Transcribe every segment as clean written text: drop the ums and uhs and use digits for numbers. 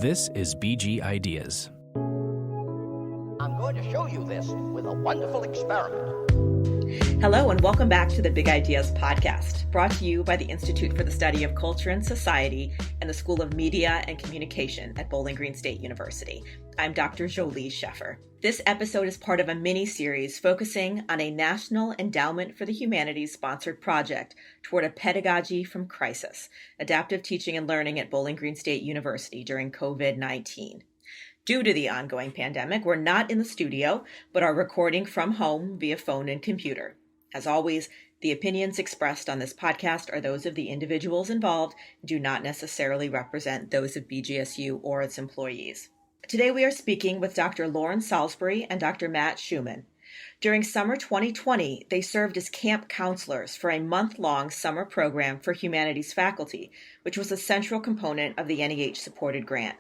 This is BG Ideas. I'm going to show you this with a wonderful experiment. Hello, and welcome back to the Big Ideas podcast, brought to you by the Institute for the Study of Culture and Society and the School of Media and Communication at Bowling Green State University. I'm Dr. Jolie Sheffer. This episode is part of a mini-series focusing on a National Endowment for the Humanities sponsored project toward a pedagogy from crisis, adaptive teaching and learning at Bowling Green State University during COVID-19. Due to the ongoing pandemic, we're not in the studio, but are recording from home via phone and computer. As always, the opinions expressed on this podcast are those of the individuals involved and do not necessarily represent those of BGSU or its employees. Today we are speaking with Dr. Lauren Salisbury and Dr. Matt Schumann. During summer 2020, they served as camp counselors for a month-long summer program for humanities faculty, which was a central component of the NEH-supported grant.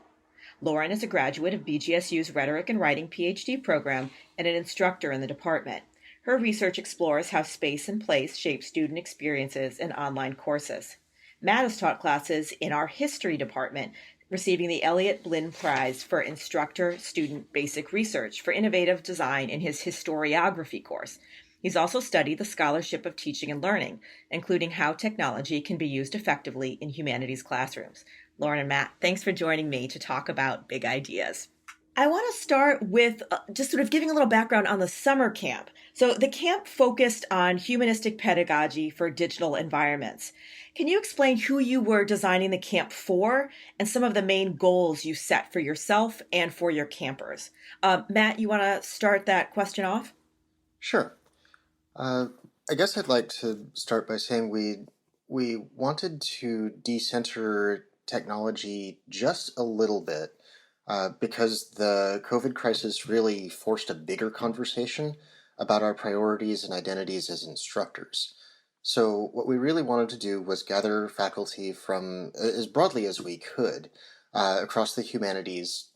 Lauren is a graduate of BGSU's Rhetoric and Writing PhD program and an instructor in the department. Her research explores how space and place shape student experiences in online courses. Matt has taught classes in our history department, receiving the Elliott Blinn Prize for Instructor-Student Basic Research for Innovative Design in his historiography course. He's also studied the scholarship of teaching and learning, including how technology can be used effectively in humanities classrooms. Lauren and Matt, thanks for joining me to talk about big ideas. I want to start with just sort of giving a little background on the summer camp. So the camp focused on humanistic pedagogy for digital environments. Can you explain who you were designing the camp for and some of the main goals you set for yourself and for your campers? Matt, you want to start that question off? Sure. I guess I'd like to start by saying we wanted to decenter technology just a little bit because the COVID crisis really forced a bigger conversation about our priorities and identities as instructors. So what we really wanted to do was gather faculty from as broadly as we could across the humanities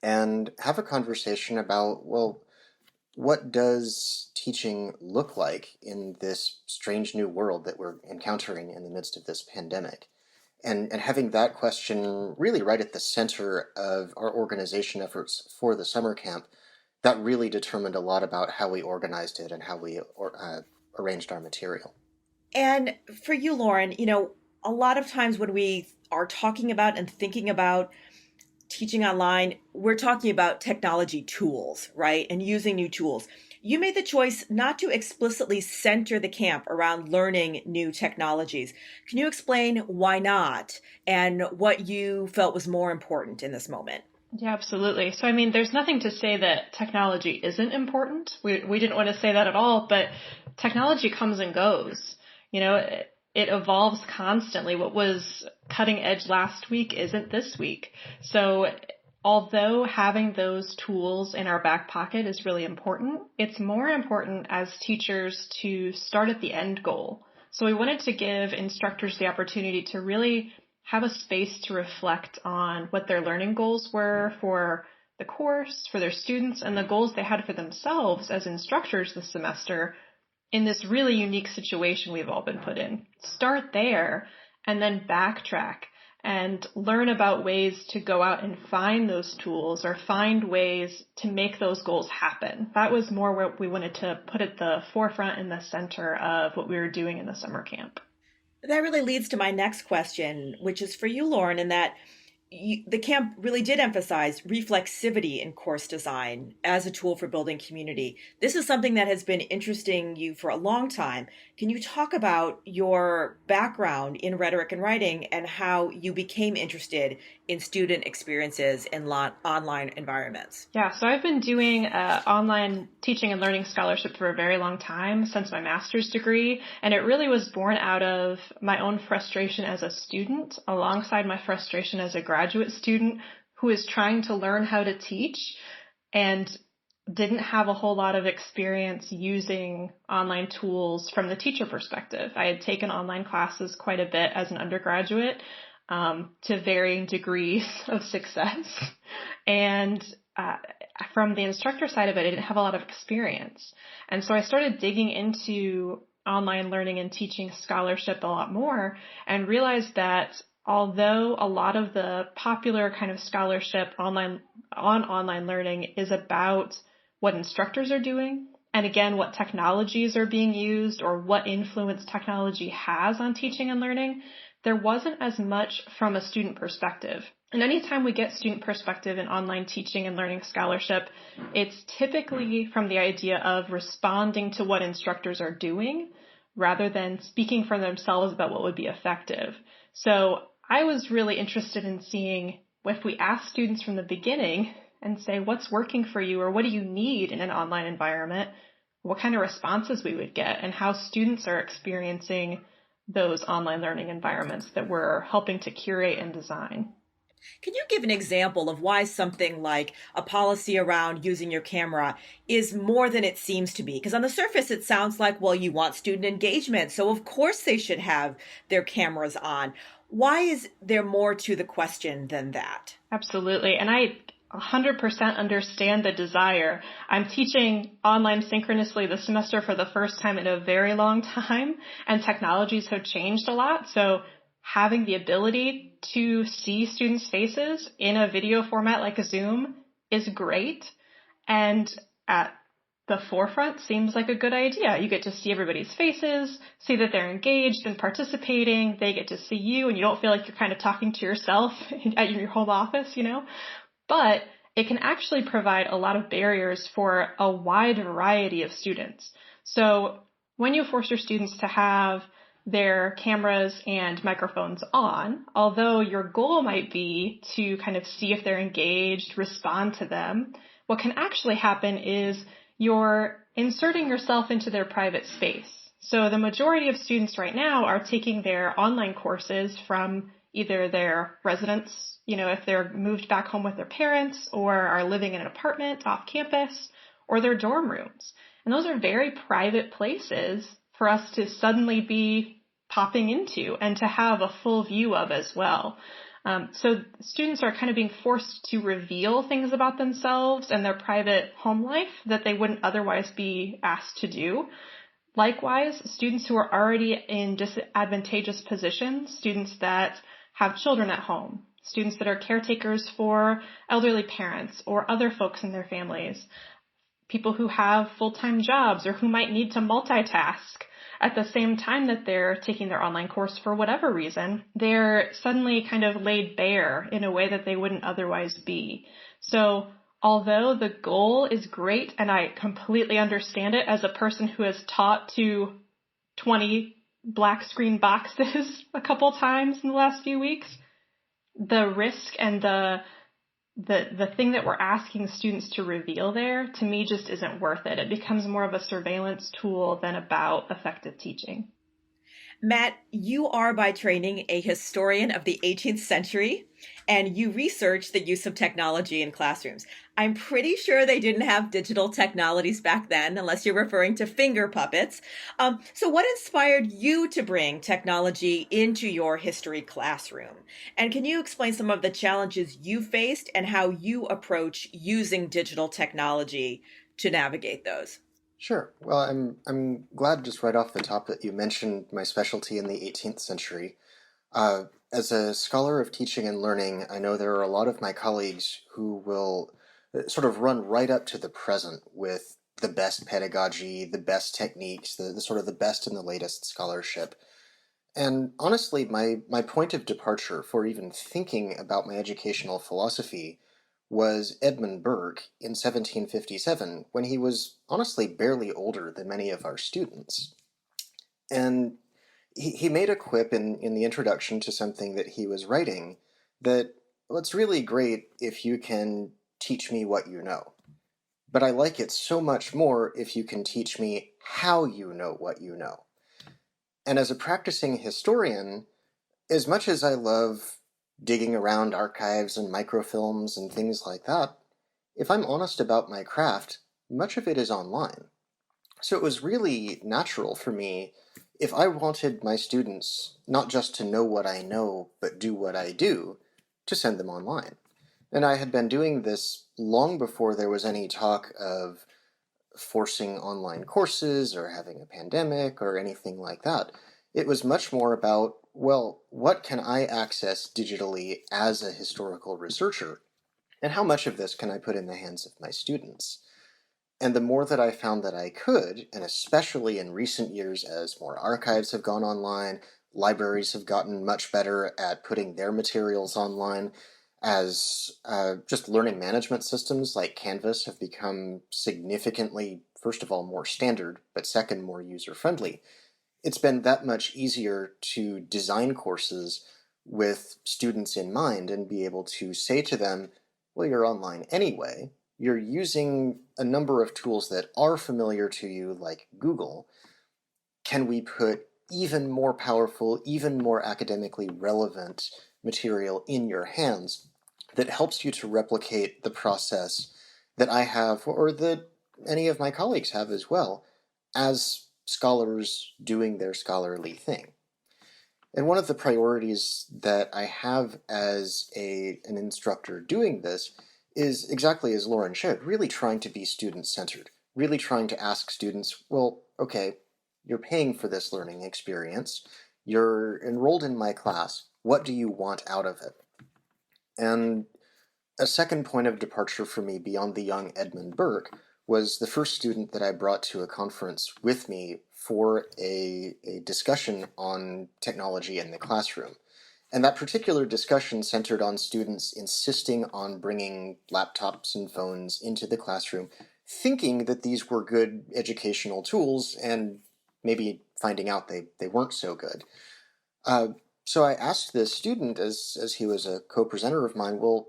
and have a conversation about, well, what does teaching look like in this strange new world that we're encountering in the midst of this pandemic? And having that question really right at the center of our organization efforts for the summer camp, that really determined a lot about how we organized it and how we arranged our material. And for you, Lauren, a lot of times when we are talking about and thinking about teaching online, we're talking about technology tools, right? And using new tools. You made the choice not to explicitly center the camp around learning new technologies. Can you explain why not and what you felt was more important in this moment? Yeah, absolutely. So, there's nothing to say that technology isn't important. We didn't want to say that at all, but technology comes and goes. It evolves constantly. What was cutting edge last week isn't this week. So although having those tools in our back pocket is really important, it's more important as teachers to start at the end goal. So we wanted to give instructors the opportunity to really have a space to reflect on what their learning goals were for the course, for their students, and the goals they had for themselves as instructors this semester in this really unique situation we've all been put in. Start there and then backtrack and learn about ways to go out and find those tools or find ways to make those goals happen. That was more what we wanted to put at the forefront and the center of what we were doing in the summer camp. That really leads to my next question, which is for you, Lauren, in that the camp really did emphasize reflexivity in course design as a tool for building community. This is something that has been interesting you for a long time. Can you talk about your background in rhetoric and writing and how you became interested in student experiences in online environments? Yeah, so I've been doing online teaching and learning scholarship for a very long time, since my master's degree, and it really was born out of my own frustration as a student alongside my frustration as a graduate student who is trying to learn how to teach and didn't have a whole lot of experience using online tools from the teacher perspective. I had taken online classes quite a bit as an undergraduate to varying degrees of success. And from the instructor side of it, I didn't have a lot of experience. And so I started digging into online learning and teaching scholarship a lot more and realized that although a lot of the popular kind of scholarship on online learning is about what instructors are doing, and again, what technologies are being used or what influence technology has on teaching and learning, there wasn't as much from a student perspective. And anytime we get student perspective in online teaching and learning scholarship, it's typically from the idea of responding to what instructors are doing rather than speaking for themselves about what would be effective. So I was really interested in seeing if we ask students from the beginning and say, what's working for you or what do you need in an online environment, what kind of responses we would get and how students are experiencing those online learning environments that we're helping to curate and design. Can you give an example of why something like a policy around using your camera is more than it seems to be? Because on the surface, it sounds like, well, you want student engagement, so of course they should have their cameras on. Why is there more to the question than that? Absolutely. And I 100% understand the desire. I'm teaching online synchronously this semester for the first time in a very long time, and technologies have changed a lot. So having the ability to see students' faces in a video format like a Zoom is great. And at the forefront seems like a good idea. You get to see everybody's faces, see that they're engaged and participating. They get to see you and you don't feel like you're kind of talking to yourself at your home office, you know. But it can actually provide a lot of barriers for a wide variety of students. So when you force your students to have their cameras and microphones on, although your goal might be to kind of see if they're engaged, respond to them, what can actually happen is you're inserting yourself into their private space. So the majority of students right now are taking their online courses from either their residence, you know, if they're moved back home with their parents or are living in an apartment off campus, or their dorm rooms. And those are very private places for us to suddenly be popping into and to have a full view of as well. So students are kind of being forced to reveal things about themselves and their private home life that they wouldn't otherwise be asked to do. Likewise, students who are already in disadvantageous positions, students that have children at home, students that are caretakers for elderly parents or other folks in their families, people who have full-time jobs or who might need to multitask at the same time that they're taking their online course for whatever reason, they're suddenly kind of laid bare in a way that they wouldn't otherwise be. So although the goal is great, and I completely understand it as a person who has taught to 20 black screen boxes a couple times in the last few weeks, the risk and the thing that we're asking students to reveal there, to me, just isn't worth it. It becomes more of a surveillance tool than about effective teaching. Matt, you are by training a historian of the 18th century, and you research the use of technology in classrooms. I'm pretty sure they didn't have digital technologies back then, unless you're referring to finger puppets. So what inspired you to bring technology into your history classroom? And can you explain some of the challenges you faced and how you approach using digital technology to navigate those? Sure. Well, I'm glad just right off the top that you mentioned my specialty in the 18th century. As a scholar of teaching and learning, I know there are a lot of my colleagues who will sort of run right up to the present with the best pedagogy, the best techniques, the sort of the best and the latest scholarship. And honestly, my point of departure for even thinking about my educational philosophy was Edmund Burke in 1757, when he was honestly barely older than many of our students. And he made a quip in the introduction to something that he was writing that, well, it's really great if you can teach me what you know. But I like it so much more if you can teach me how you know what you know. And as a practicing historian, as much as I love digging around archives and microfilms and things like that, if I'm honest about my craft, much of it is online. So it was really natural for me, if I wanted my students not just to know what I know, but do what I do, to send them online. And I had been doing this long before there was any talk of forcing online courses or having a pandemic or anything like that. It was much more about well, what can I access digitally as a historical researcher, and how much of this can I put in the hands of my students? And the more that I found that I could, and especially in recent years as more archives have gone online, libraries have gotten much better at putting their materials online, as just learning management systems like Canvas have become significantly, first of all, more standard, but second, more user-friendly, it's been that much easier to design courses with students in mind and be able to say to them, well, you're online anyway. You're using a number of tools that are familiar to you, like Google. Can we put even more powerful, even more academically relevant material in your hands that helps you to replicate the process that I have, or that any of my colleagues have as well, as scholars doing their scholarly thing? And one of the priorities that I have as an instructor doing this is exactly as Lauren shared, really trying to be student-centered, really trying to ask students, well, okay, you're paying for this learning experience, you're enrolled in my class, what do you want out of it? And a second point of departure for me beyond the young Edmund Burke was the first student that I brought to a conference with me for a discussion on technology in the classroom. And that particular discussion centered on students insisting on bringing laptops and phones into the classroom, thinking that these were good educational tools, and maybe finding out they weren't so good. So I asked this student, as he was a co-presenter of mine, well,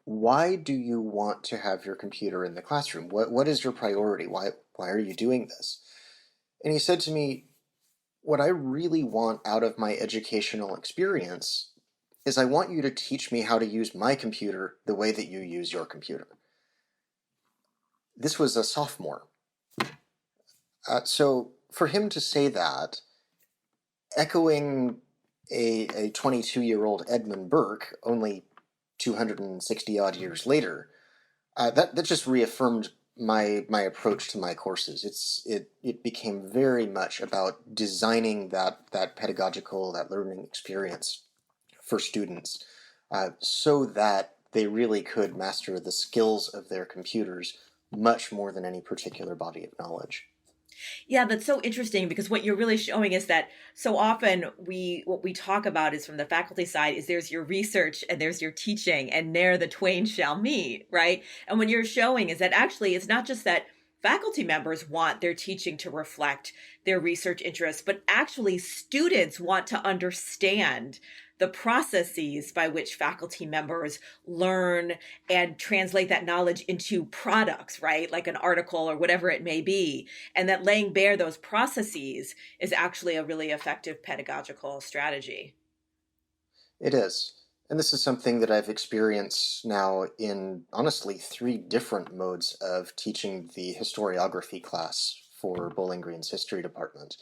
why do you want to have your computer in the classroom? What is your priority? Why are you doing this? And he said to me, what I really want out of my educational experience is I want you to teach me how to use my computer the way that you use your computer. This was a sophomore. So for him to say that, echoing a 22-year-old Edmund Burke, only 260 odd years later, that just reaffirmed my approach to my courses. It became very much about designing that pedagogical, that learning experience for students, so that they really could master the skills of their computers much more than any particular body of knowledge. Yeah, that's so interesting, because what you're really showing is that so often what we talk about is, from the faculty side, is there's your research and there's your teaching, and there the twain shall meet, right? And what you're showing is that actually it's not just that faculty members want their teaching to reflect their research interests, but actually students want to understand the processes by which faculty members learn and translate that knowledge into products, right? Like an article or whatever it may be. And that laying bare those processes is actually a really effective pedagogical strategy. It is. And this is something that I've experienced now in, honestly, 3 different modes of teaching the historiography class for Bowling Green's history department.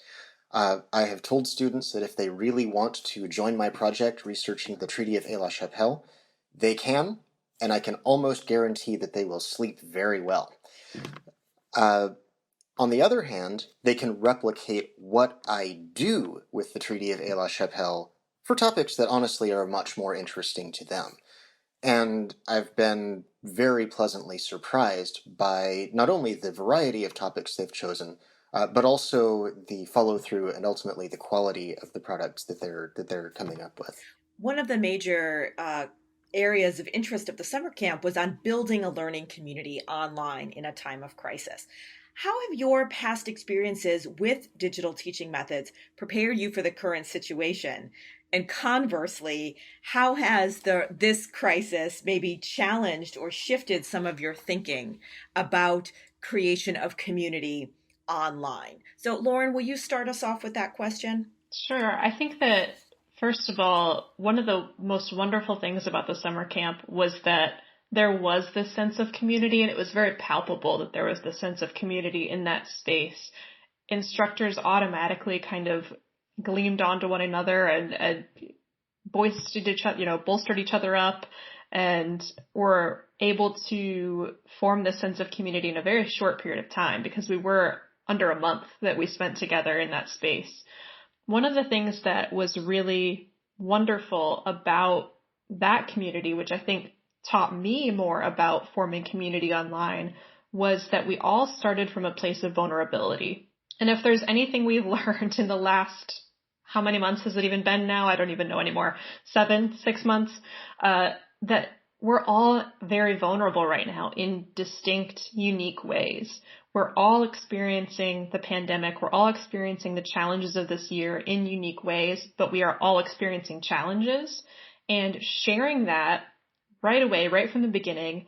I have told students that if they really want to join my project researching the Treaty of Aix-la-Chapelle, they can, and I can almost guarantee that they will sleep very well. On the other hand, they can replicate what I do with the Treaty of Aix-la-Chapelle for topics that honestly are much more interesting to them. And I've been very pleasantly surprised by not only the variety of topics they've chosen, but also the follow-through and ultimately the quality of the products that they're coming up with. One of the major areas of interest of the summer camp was on building a learning community online in a time of crisis. How have your past experiences with digital teaching methods prepared you for the current situation? And conversely, how has this crisis maybe challenged or shifted some of your thinking about creation of community online? So, Lauren, will you start us off with that question? Sure. I think that, first of all, one of the most wonderful things about the summer camp was that there was this sense of community, and it was very palpable that there was this sense of community in that space. Instructors automatically kind of gleamed onto one another and bolstered each other up, and were able to form this sense of community in a very short period of time, because we were under a month that we spent together in that space. one of the things that was really wonderful about that community, which I think taught me more about forming community online, was that we all started from a place of vulnerability. And if there's anything we've learned in the last, how many months has it even been now? I don't even know anymore. 6 months, that we're all very vulnerable right now in distinct, unique ways. We're all experiencing the pandemic. We're all experiencing the challenges of this year in unique ways, but we are all experiencing challenges. And sharing that right away, right from the beginning,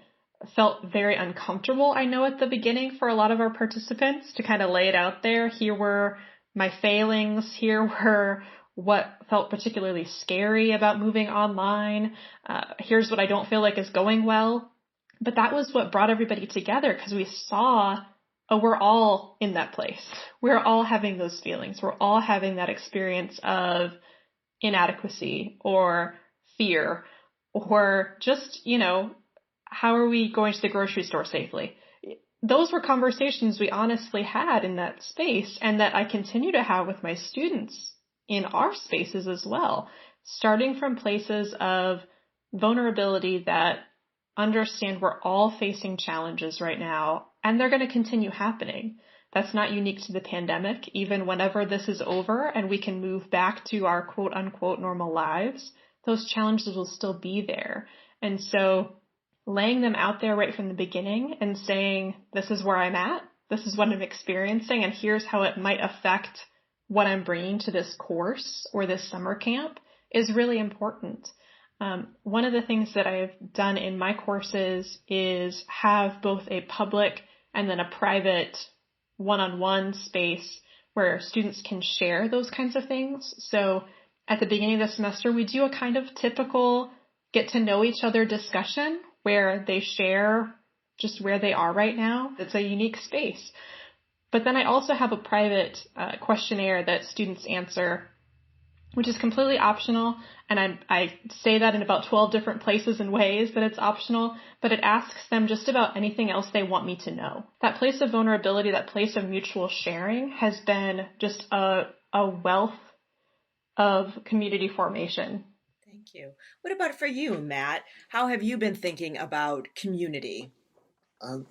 felt very uncomfortable, I know, at the beginning for a lot of our participants, to kind of lay it out there. Here were my failings. Here were what felt particularly scary about moving online. Here's what I don't feel like is going well. But that was what brought everybody together, because we saw, oh, we're all in that place. We're all having those feelings. We're all having that experience of inadequacy or fear, or just, how are we going to the grocery store safely? Those were conversations we honestly had in that space, and that I continue to have with my students in our spaces as well, starting from places of vulnerability that understand we're all facing challenges right now, and they're going to continue happening. That's not unique to the pandemic. Even whenever this is over and we can move back to our quote unquote normal lives, those challenges will still be there. And so laying them out there right from the beginning and saying, this is where I'm at, this is what I'm experiencing, and here's how it might affect what I'm bringing to this course or this summer camp, is really important. One of the things that I've done in my courses is have both a public and then a private one-on-one space where students can share those kinds of things. So at the beginning of the semester, we do a kind of typical get to know each other discussion where they share just where they are right now. It's a unique space. But then I also have a private questionnaire that students answer, which is completely optional. And I say that in about 12 different places and ways that it's optional, but it asks them just about anything else they want me to know. That place of vulnerability, that place of mutual sharing has been just a wealth of community formation. Thank you. What about for you, Matt? How have you been thinking about community?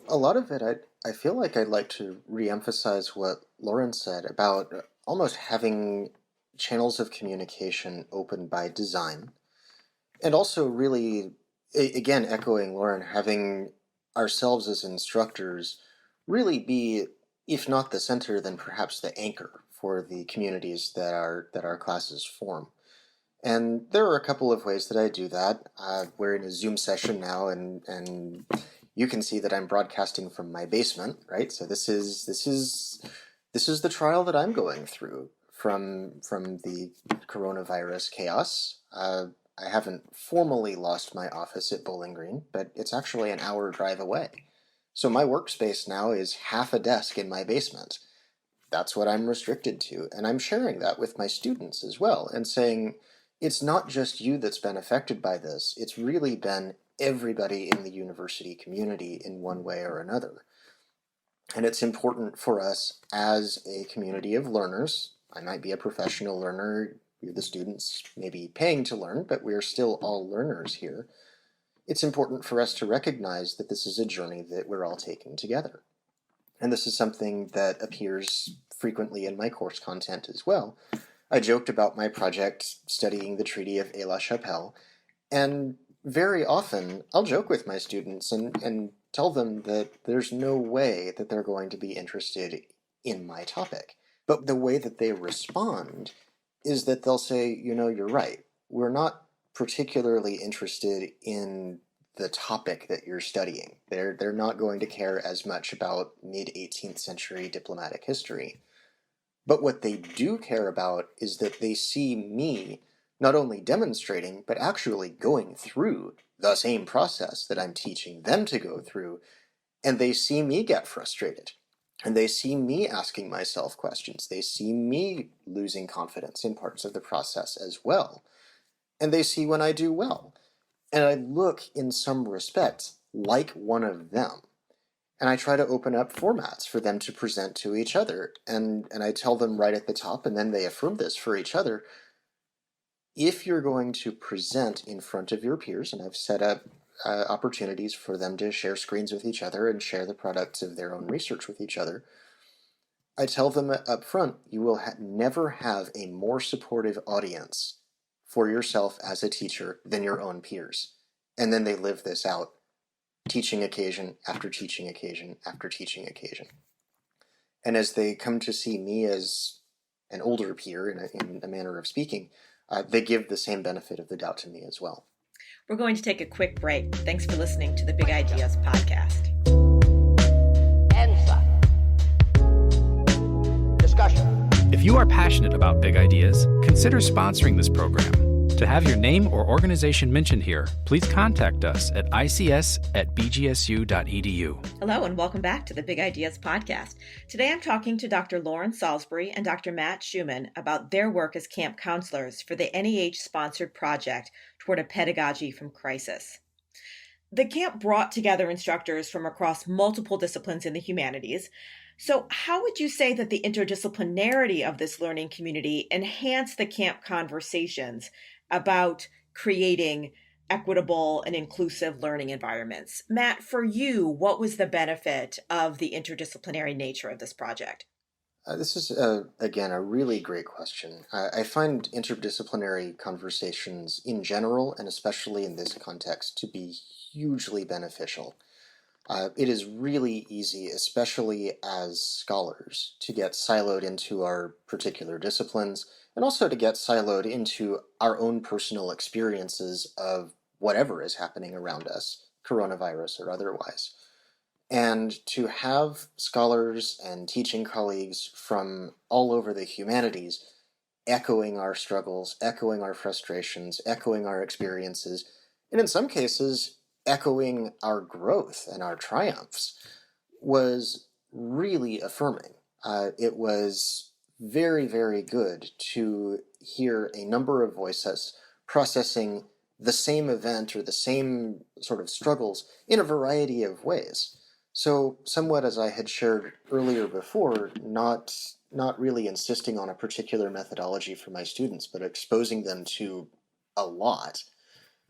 A lot of it, I feel like I'd like to reemphasize what Lauren said about almost having channels of communication open by design. And also really, again, echoing Lauren, having ourselves as instructors really be, if not the center, then perhaps the anchor for the communities that our classes form. And there are a couple of ways that I do that. We're in a Zoom session now, and you can see that I'm broadcasting from my basement, right? So this is the trial that I'm going through from the coronavirus chaos. I haven't formally lost my office at Bowling Green, but it's actually an hour drive away. So my workspace now is half a desk in my basement. That's what I'm restricted to, and I'm sharing that with my students as well, and saying, it's not just you that's been affected by this, it's really been everybody in the university community in one way or another. And it's important for us as a community of learners. I might be a professional learner, you're the students maybe paying to learn, but we're still all learners here. It's important for us to recognize that this is a journey that we're all taking together. And this is something that appears frequently in my course content as well. I joked about my project studying the Treaty of Aix-la-Chapelle, and very often I'll joke with my students and tell them that there's no way that they're going to be interested in my topic. But the way that they respond is that they'll say, you're right. We're not particularly interested in the topic that you're studying. They're not going to care as much about mid-18th century diplomatic history. But what they do care about is that they see me not only demonstrating, but actually going through the same process that I'm teaching them to go through, and they see me get frustrated. And they see me asking myself questions. They see me losing confidence in parts of the process as well. And they see when I do well. And I look, in some respects, like one of them. And I try to open up formats for them to present to each other. And I tell them right at the top, and then they affirm this for each other. If you're going to present in front of your peers, and I've set up opportunities for them to share screens with each other and share the products of their own research with each other, I tell them up front, you will never have a more supportive audience for yourself as a teacher than your own peers. And then they live this out, teaching occasion after teaching occasion after teaching occasion. And as they come to see me as an older peer, in a manner of speaking, they give the same benefit of the doubt to me as well. We're going to take a quick break. Thanks for listening to the Big Ideas podcast. Answer. Discussion. If you are passionate about big ideas, consider sponsoring this program. To have your name or organization mentioned here, please contact us at ics@bgsu.edu. Hello and welcome back to the Big Ideas podcast. Today I'm talking to Dr. Lauren Salisbury and Dr. Matt Schumann about their work as camp counselors for the NEH-sponsored project toward a pedagogy from crisis. The camp brought together instructors from across multiple disciplines in the humanities. So how would you say that the interdisciplinarity of this learning community enhanced the camp conversations about creating equitable and inclusive learning environments? Matt, for you, what was the benefit of the interdisciplinary nature of this project? This is, again, a really great question. I find interdisciplinary conversations in general, and especially in this context, to be hugely beneficial. It is really easy, especially as scholars, to get siloed into our particular disciplines, and also to get siloed into our own personal experiences of whatever is happening around us, coronavirus or otherwise. And to have scholars and teaching colleagues from all over the humanities echoing our struggles, echoing our frustrations, echoing our experiences, and in some cases, echoing our growth and our triumphs, was really affirming. It was very, very good to hear a number of voices processing the same event or the same sort of struggles in a variety of ways. So, somewhat as I had shared earlier before, not really insisting on a particular methodology for my students, but exposing them to a lot.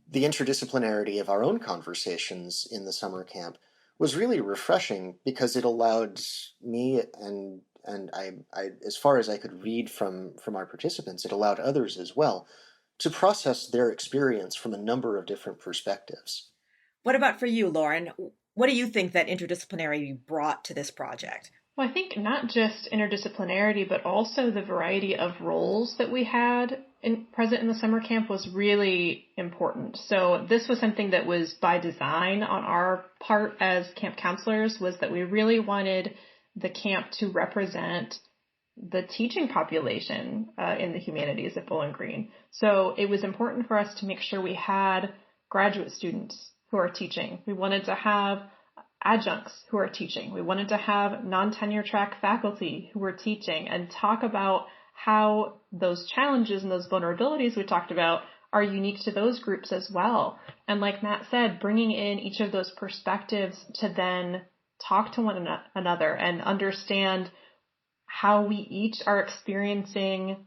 The interdisciplinarity of our own conversations in the summer camp was really refreshing because it allowed me and I as far as I could read from our participants, it allowed others as well to process their experience from a number of different perspectives. What about for you, Lauren? What do you think that interdisciplinary brought to this project? Well, I think not just interdisciplinarity, but also the variety of roles that we had present in the summer camp was really important. So this was something that was by design on our part as camp counselors, was that we really wanted the camp to represent the teaching population in the humanities at Bowling Green. So it was important for us to make sure we had graduate students who are teaching. We wanted to have adjuncts who are teaching. We wanted to have non-tenure track faculty who were teaching and talk about how those challenges and those vulnerabilities we talked about are unique to those groups as well. And like Matt said, bringing in each of those perspectives to then talk to one another and understand how we each are experiencing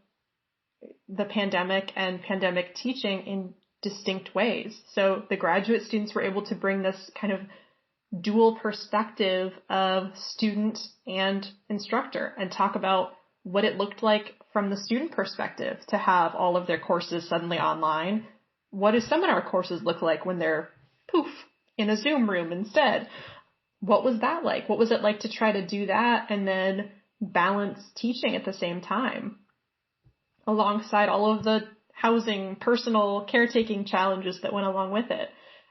the pandemic and pandemic teaching in distinct ways. So the graduate students were able to bring this kind of dual perspective of student and instructor and talk about what it looked like from the student perspective to have all of their courses suddenly online. What do seminar courses look like when they're poof in a Zoom room instead? What was that like? What was it like to try to do that and then balance teaching at the same time alongside all of the housing, personal caretaking challenges that went along with it?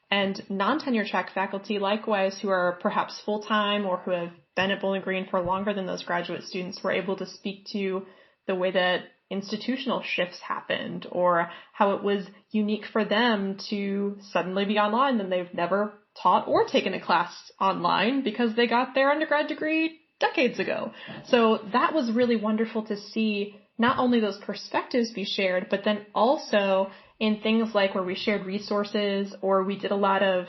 And non-tenure track faculty, likewise, who are perhaps full-time or who have been at Bowling Green for longer than those graduate students, were able to speak to the way that institutional shifts happened or how it was unique for them to suddenly be online and they've never taught or taken a class online because they got their undergrad degree decades ago. So that was really wonderful to see not only those perspectives be shared, but then also in things like where we shared resources or we did a lot of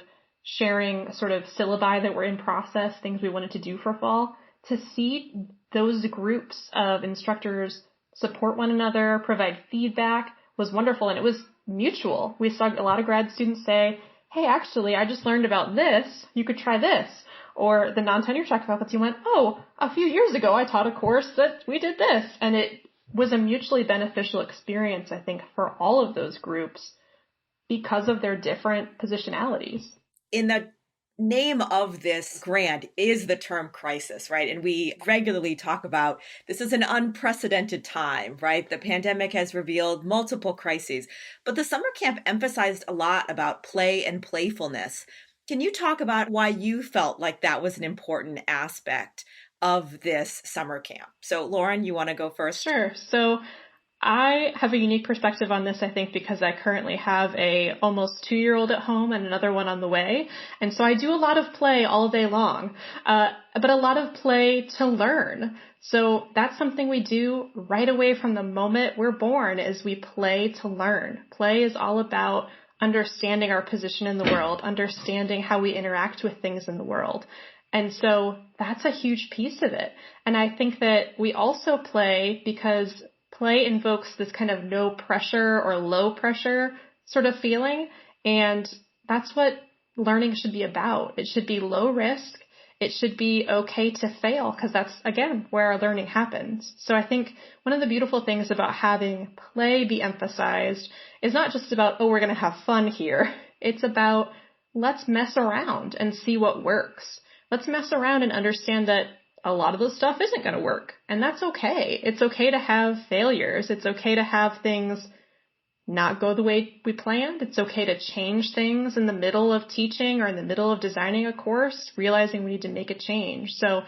sharing sort of syllabi that were in process, things we wanted to do for fall, to see those groups of instructors support one another, provide feedback was wonderful. And it was mutual. We saw a lot of grad students say, hey, actually, I just learned about this. You could try this. Or the non-tenure track faculty went, oh, a few years ago, I taught a course that we did this. And it was a mutually beneficial experience, I think, for all of those groups because of their different positionalities. In the name of this grant is the term crisis, right? And we regularly talk about this is an unprecedented time, right? The pandemic has revealed multiple crises, but the summer camp emphasized a lot about play and playfulness. Can you talk about why you felt like that was an important aspect of this summer camp? So Lauren, you want to go first? Sure. So I have a unique perspective on this, I think, because I currently have a almost 2-year-old at home and another one on the way. And so I do a lot of play all day long, but a lot of play to learn. So that's something we do right away from the moment we're born is we play to learn. Play is all about understanding our position in the world, understanding how we interact with things in the world. And so that's a huge piece of it. And I think that we also play because play invokes this kind of no pressure or low pressure sort of feeling. And that's what learning should be about. It should be low risk. It should be okay to fail because that's, again, where our learning happens. So I think one of the beautiful things about having play be emphasized is not just about, oh, we're going to have fun here. It's about let's mess around and see what works. Let's mess around and understand that a lot of this stuff isn't going to work. And that's okay. It's okay to have failures. It's okay to have things not go the way we planned. It's okay to change things in the middle of teaching or in the middle of designing a course, realizing we need to make a change. So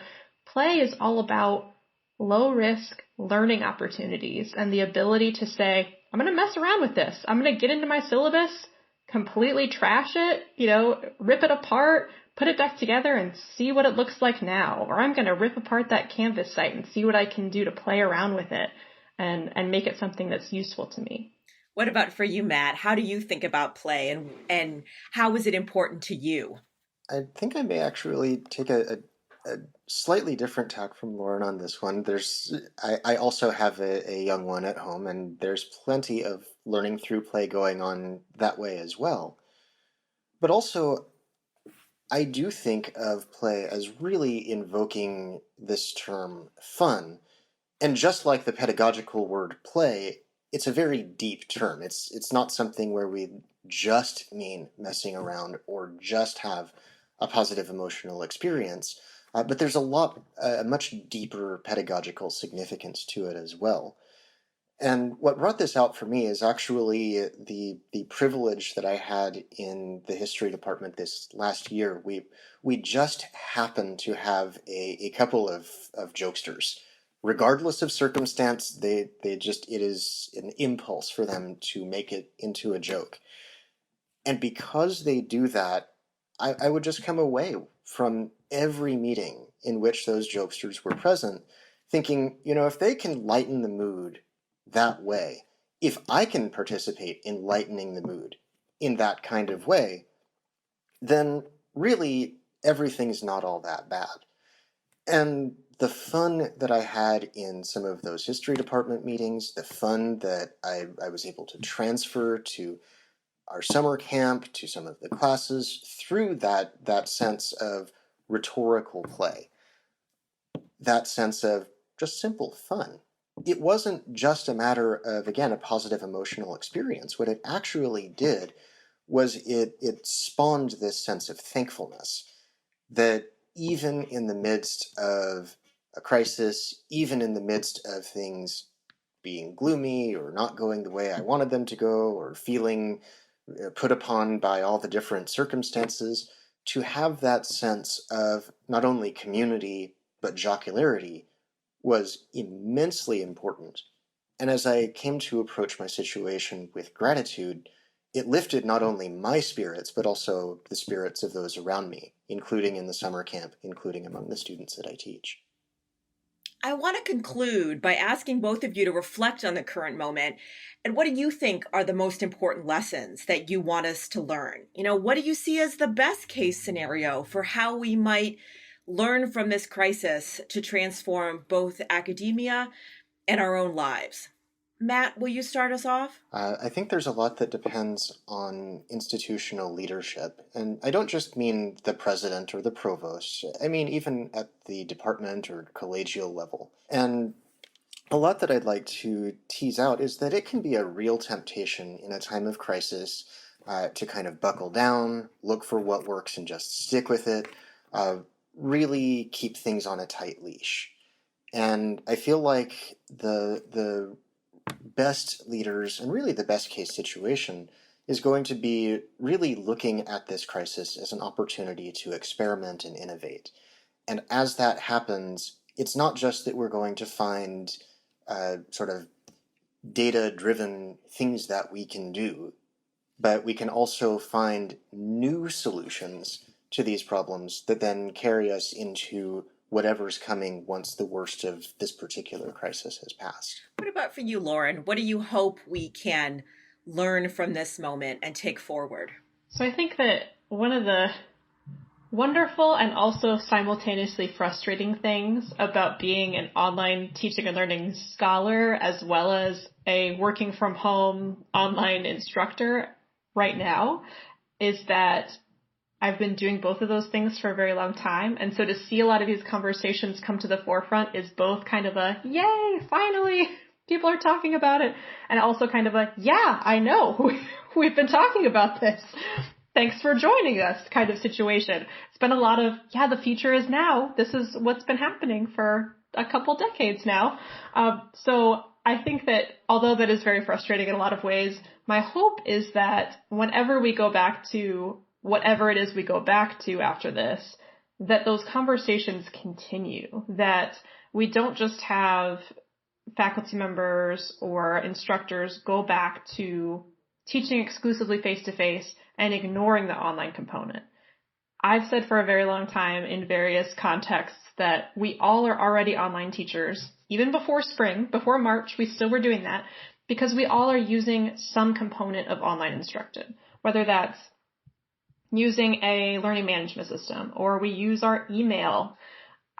play is all about low risk learning opportunities and the ability to say, I'm going to mess around with this. I'm going to get into my syllabus, completely trash it, rip it apart, put it back together and see what it looks like now. Or I'm going to rip apart that Canvas site and see what I can do to play around with it and make it something that's useful to me. What about for you, Matt? How do you think about play and how is it important to you? I think I may actually take a slightly different tack from Lauren on this one. I also have a young one at home, and there's plenty of learning through play going on that way as well. But also, I do think of play as really invoking this term fun. And just like the pedagogical word play, it's a very deep term. It's not something where we just mean messing around or just have a positive emotional experience, but there's a much deeper pedagogical significance to it as well. And what brought this out for me is actually the privilege that I had in the history department this last year. We just happened to have a couple of jokesters. Regardless of circumstance, it is an impulse for them to make it into a joke. And because they do that, I would just come away from every meeting in which those jokesters were present thinking, if they can lighten the mood that way, if I can participate in lightening the mood in that kind of way, then really everything's not all that bad. And the fun that I had in some of those history department meetings, the fun that I was able to transfer to our summer camp, to some of the classes, through that sense of rhetorical play, that sense of just simple fun. It wasn't just a matter of, again, a positive emotional experience. What it actually did was it spawned this sense of thankfulness that even in the midst of a crisis, even in the midst of things being gloomy or not going the way I wanted them to go, or feeling put upon by all the different circumstances, to have that sense of not only community but jocularity was immensely important. And as I came to approach my situation with gratitude, it lifted not only my spirits, but also the spirits of those around me, including in the summer camp, including among the students that I teach. I want to conclude by asking both of you to reflect on the current moment. And what do you think are the most important lessons that you want us to learn? What do you see as the best case scenario for how we might learn from this crisis to transform both academia and our own lives? Matt, will you start us off? I think there's a lot that depends on institutional leadership. And I don't just mean the president or the provost. I mean, even at the department or collegial level. And a lot that I'd like to tease out is that it can be a real temptation in a time of crisis to kind of buckle down, look for what works and just stick with it, really keep things on a tight leash. And I feel like the best leaders and really the best case situation is going to be really looking at this crisis as an opportunity to experiment and innovate. And as that happens, it's not just that we're going to find sort of data-driven things that we can do, but we can also find new solutions to these problems that then carry us into whatever's coming once the worst of this particular crisis has passed. What about for you, Lauren? What do you hope we can learn from this moment and take forward? So I think that one of the wonderful and also simultaneously frustrating things about being an online teaching and learning scholar as well as a working from home online instructor right now is that I've been doing both of those things for a very long time. And so to see a lot of these conversations come to the forefront is both kind of a, yay, finally, people are talking about it. And also kind of a, yeah, I know, we've been talking about this. Thanks for joining us kind of situation. It's been a lot of, yeah, the future is now. This is what's been happening for a couple decades now. So I think that although that is very frustrating in a lot of ways, my hope is that whenever we go back to whatever it is we go back to after this, that those conversations continue, that we don't just have faculty members or instructors go back to teaching exclusively face-to-face and ignoring the online component. I've said for a very long time in various contexts that we all are already online teachers. Even before spring, before March, we still were doing that because we all are using some component of online instruction, whether that's using a learning management system or we use our email.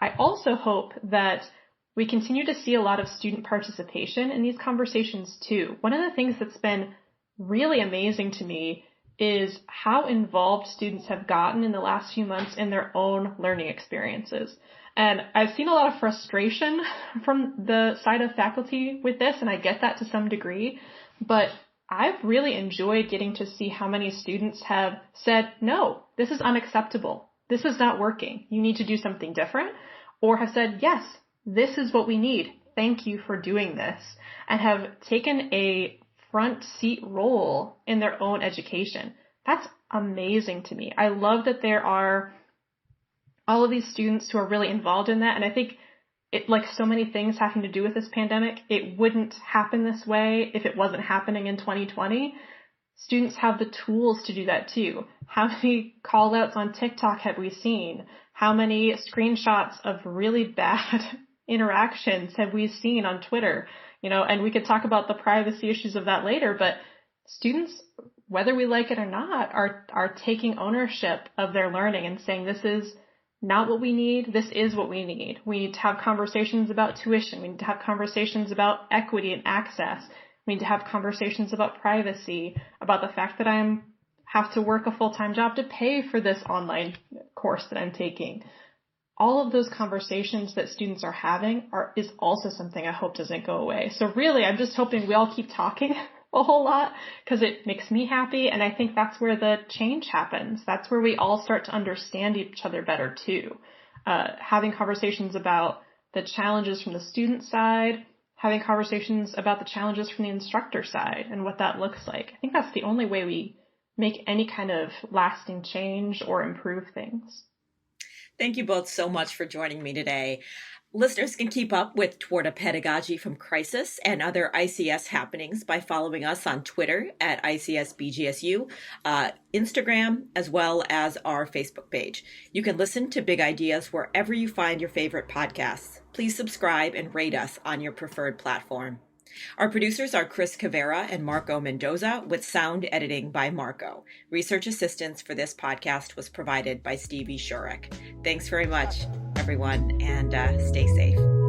I also hope that we continue to see a lot of student participation in these conversations too. One of the things that's been really amazing to me is how involved students have gotten in the last few months in their own learning experiences. And I've seen a lot of frustration from the side of faculty with this, and I get that to some degree, but I've really enjoyed getting to see how many students have said, no, this is unacceptable. This is not working. You need to do something different. Or have said, yes, this is what we need. Thank you for doing this. And have taken a front seat role in their own education. That's amazing to me. I love that there are all of these students who are really involved in that. And I think it, like so many things having to do with this pandemic, it wouldn't happen this way if it wasn't happening in 2020. Students have the tools to do that too. How many call outs on TikTok have we seen? How many screenshots of really bad interactions have we seen on Twitter? And we could talk about the privacy issues of that later, but students, whether we like it or not, are taking ownership of their learning and saying, this is not what we need. This is what we need. We need to have conversations about tuition. We need to have conversations about equity and access. We need to have conversations about privacy, about the fact that I have to work a full-time job to pay for this online course that I'm taking. All of those conversations that students are having is also something I hope doesn't go away. So really, I'm just hoping we all keep talking a whole lot because it makes me happy. And I think that's where the change happens. That's where we all start to understand each other better too. Having conversations about the challenges from the student side, having conversations about the challenges from the instructor side and what that looks like. I think that's the only way we make any kind of lasting change or improve things. Thank you both so much for joining me today. Listeners can keep up with Toward a Pedagogy from Crisis and other ICS happenings by following us on Twitter at ICSBGSU, Instagram, as well as our Facebook page. You can listen to Big Ideas wherever you find your favorite podcasts. Please subscribe and rate us on your preferred platform. Our producers are Chris Cavera and Marco Mendoza, with sound editing by Marco. Research assistance for this podcast was provided by Stevie Shurek. Thanks very much, everyone, and stay safe.